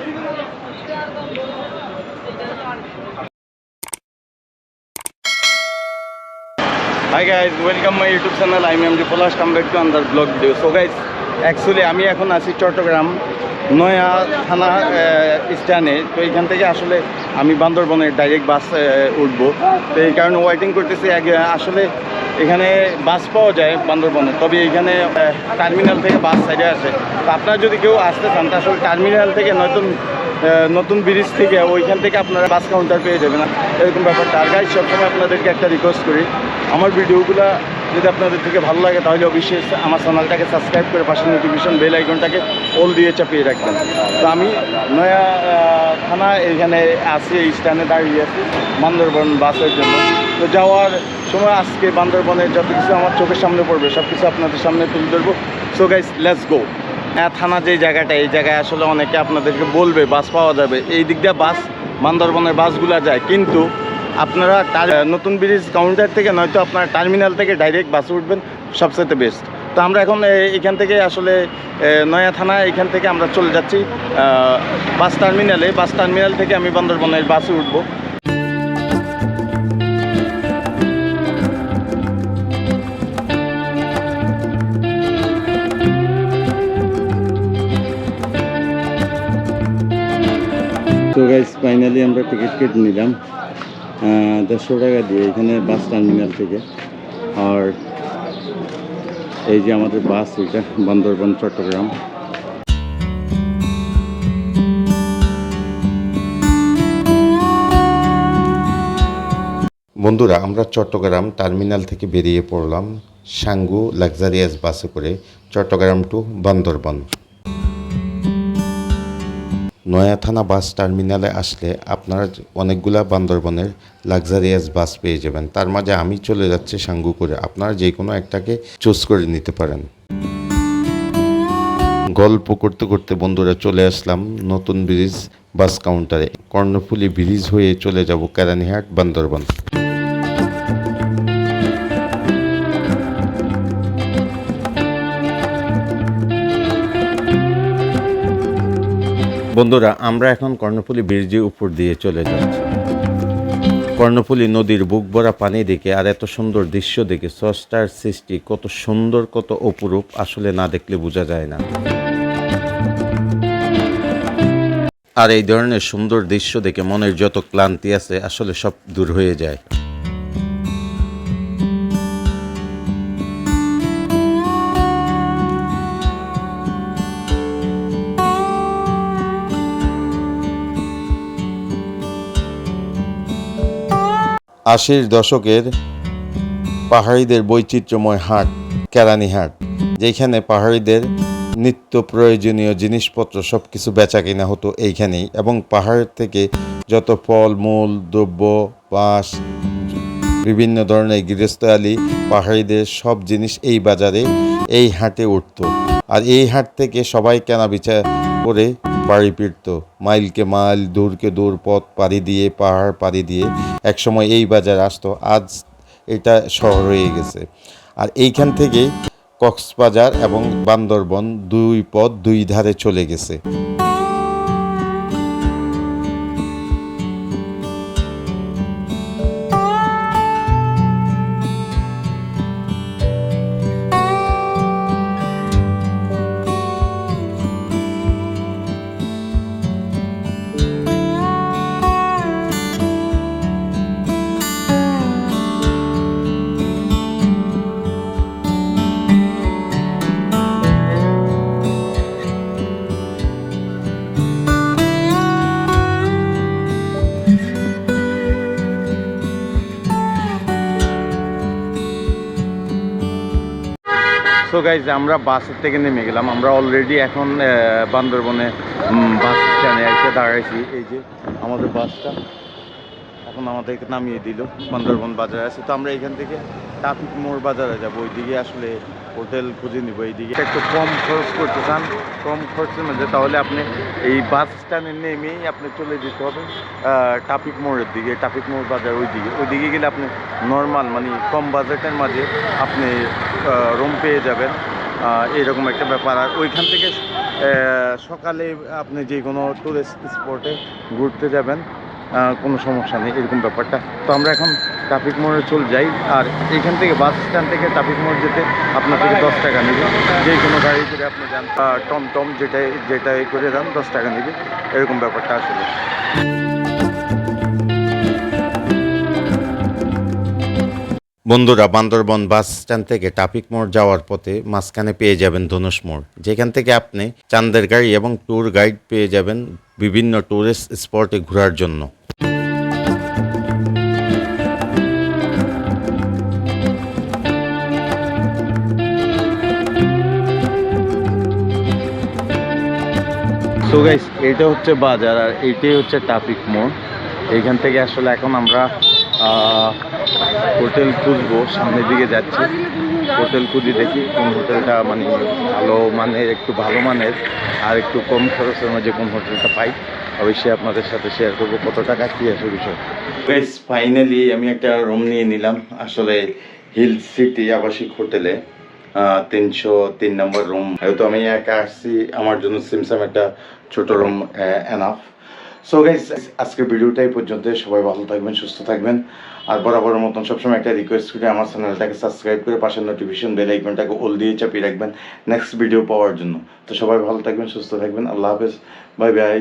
Hi guys, welcome my YouTube channel. I am MJ Polash. Come back to another vlog video. So guys, actually আমি এখন আছি চট্টগ্রাম নয়া থানা স্ট্যান্ডে। তো এইখান থেকে আসলে আমি বান্দরবনের ডাইরেক্ট বাস উঠবো। তো এই কারণে ওয়েটিং করতেছি। আসলে এখানে বাস পাওয়া যায় বান্দরবনে, তবে এখানে টার্মিনাল থেকে বাস সাইডে আসে। তো আপনারা যদি কেউ আসতে চান, আসলে টার্মিনাল থেকে নতুন ব্রিজ থেকে ওইখান থেকে আপনারা বাস কাউন্টার পেয়ে যাবেন, এরকম ব্যাপারটা। আর গাইজ, সবসময় আপনাদেরকে একটা রিকোয়েস্ট করি, আমার ভিডিওগুলো যদি আপনাদের থেকে ভালো লাগে তাহলে অবশ্যই আমার চ্যানেলটাকে সাবস্ক্রাইব করে পাশে নোটিফিকেশন বেল আইকনটাকে অল দিয়ে চাপিয়ে রাখবেন। তো আমি নয়া থানা এখানে আছি, এই স্ট্যান্ডে দাঁড়িয়ে আছি বান্দরবন বাসের জন্য। তো যাওয়ার সময় আজকে বান্দরবনের যত কিছু আমার চোখের সামনে পড়বে সব কিছু আপনাদের সামনে তুলে ধরবো। So guys, let's go. থানা যে জায়গাটা, এই জায়গায় আসলে অনেকে আপনাদেরকে বলবে বাস পাওয়া যাবে, এই দিক দিয়ে বাস বান্দরবনের বাসগুলো যায়, কিন্তু আপনারা নতুন ব্রিজ কাউন্টার থেকে নয়তো আপনারা টার্মিনাল থেকে ডাইরেক্ট বাসে উঠবেন, সবচেয়ে বেস্ট। তো আমরা এখন এখান থেকে আসলে নয়া থানা এখান থেকে আমরা চলে যাচ্ছি বাস টার্মিনালে। বাস টার্মিনাল থেকে আমি বান্দরবনের বাসে উঠবো। তো গাইস, ফাইনালি আমরা টিকিট কেটে নিলাম 150 টাকা দিয়ে এখানে বাস টার্মিনাল থেকে। আর এই যে আমাদের বাস, এটা বান্দরবন চট্টগ্রাম। বন্ধুরা, আমরা চট্টগ্রাম টার্মিনাল থেকে বেরিয়ে পড়লাম সাঙ্গু লাক্সারিয়াস বাসে করে চট্টগ্রাম টু বান্দরবন। নয়া থানা বাস টার্মিনালে আসলে আপনারা অনেকগুলা বান্দরবনের লাক্সারিয়াস বাস পেয়ে যাবেন। তার মাঝে আমি চলে যাচ্ছি সাঙ্গু করে, আপনারা যে কোনো একটাকে চুজ করে নিতে পারেন। গল্প করতে করতে বন্ধুরা চলে আসলাম নতুন ব্রিজ বাস কাউন্টারে। কর্ণফুলী ব্রিজ হয়ে চলে যাব কেরানীহাট বান্দরবন। বন্ধুরা, আমরা এখন কর্ণফুলী ব্রিজের উপর দিয়ে চলে যাচ্ছি। কর্ণফুলী নদীর বুক ভরা পানি দেখে আর এত সুন্দর দৃশ্য দেখে স্রষ্টার সৃষ্টি কত সুন্দর, কত অপরূপ, আসলে না দেখলে বোঝা যায় না। আর এই ধরনের সুন্দর দৃশ্য দেখে মনের যত ক্লান্তি আছে আসলে সব দূর হয়ে যায়। আশির দশকের পাহাড়িদের বৈচিত্র্যময় হাট কেরানীহাট, যেখানে পাহাড়িদের নিত্য প্রয়োজনীয় জিনিসপত্র সব কিছু বেচা কিনা হতো এইখানেই, এবং পাহাড় থেকে যত ফল মূল দ্রব্য, বাঁশ, বিভিন্ন ধরনের গৃহস্থালী পাহাড়িদের সব জিনিস এই বাজারে, এই হাটে উঠত। আর এই হাট থেকে সবাই কেনা বেচা করে বাড়ি ফিরত। মাইলকে মাইল, দূরকে দূর পথ পাড়ি দিয়ে, পাহাড় পাড়ি দিয়ে একসময় এই বাজার আসতো। আজ এটা শহর হয়ে গেছে। আর এইখান থেকেই কক্সবাজার এবং বান্দরবন দুই পথ দুই ধারে চলে গেছে। সো গাইজ, আমরা বাসের থেকে নেমে গেলাম। আমরা অলরেডি এখন বান্দরবনে বাস স্ট্যান্ডে এসে দাঁড়াইছি। এই যে আমাদের বাসটা এখন আমাদেরকে নামিয়ে দিল, বান্দরবন বাজারে আছে। তো আমরা এখান থেকে ট্রাফিক মোড় বাজারে যাবো, ওইদিকে আসলে হোটেল খুঁজে নিব। এইদিকে একটু কম খরচ করতে চান, কম খরচের মধ্যে, তাহলে আপনি এই বাস স্ট্যান্ডে নেমেই আপনি চলে যেতে হবে ট্রাফিক মোড়ের দিকে, ট্রাফিক মোড় বাজার ওইদিকে গেলে আপনি নর্মাল মানে কম বাজেটের মাঝে আপনি রুম পেয়ে যাবেন, এইরকম একটা ব্যাপার। আর ওইখান থেকে সকালে আপনি যে কোনো টুরিস্ট স্পটে ঘুরতে যাবেন, কোনো সমস্যা নেই এরকম ব্যাপারটা। তো আমরা এখন ট্রাফিক মোড়ে চলে যাই, আর এইখান থেকে বাস স্ট্যান্ড থেকে ট্রাফিক মোড় যেতে আপনার থেকে 10 টাকা নেবে। যে কোনো গাড়ি করে আপনি যান, টমটম যেটাই করে যান 10 টাকা নেবে, এরকম ব্যাপারটা আসলে। বন্ধুরা, বান্দরবন বাস স্ট্যান্ড থেকে ট্রাফিক মোড় যাওয়ার পথে মাঝখানে পেয়ে যাবেন ধনুষ মোড়, যেখান থেকে আপনি চাঁদের গাড়ি এবং ট্যুর গাইড পেয়ে যাবেন বিভিন্ন ট্যুরিস্ট স্পটে ঘোরার জন্য। সো গাইস, এটা হচ্ছে বাজার আর এইটাই হচ্ছে ট্রাফিক মোড়। এইখান থেকে আসলে এখন আমরা হোটেল খুঁজবো, সামনের দিকে যাচ্ছি। হোটেল খুঁজি, দেখি কোন হোটেলটা মানে ভালো মানের, একটু ভালো মানের আর একটু কম খরচের মধ্যে কোন হোটেলটা পাই, অবশ্যই আপনাদের সাথে শেয়ার করবো কত টাকা কী আছে বিষয়। গাইস, ফাইনালি আমি একটা রুম নিয়ে নিলাম আসলে হিল সিটি আবাসিক হোটেলে, 303 নম্বর রুম। হয়তো আমি একা আসছি, আমার জন্য সিমসাম একটা ছোট রুম এনাফ। সো গাইস, আজকের ভিডিওটা এই পর্যন্ত। সবাই ভালো থাকবেন, সুস্থ থাকবেন, আর বরাবরের মতন সবসময় একটা রিকোয়েস্ট করে আমার চ্যানেলটাকে সাবস্ক্রাইব করে পাশের নোটিফিকেশন বেল আইকনটাকে অল দিয়ে চাপিয়ে রাখবেন নেক্সট ভিডিও পাওয়ার জন্য। তো সবাই ভালো থাকবেন, সুস্থ থাকবেন, আল্লাহ হাফেজ, বাই বাই।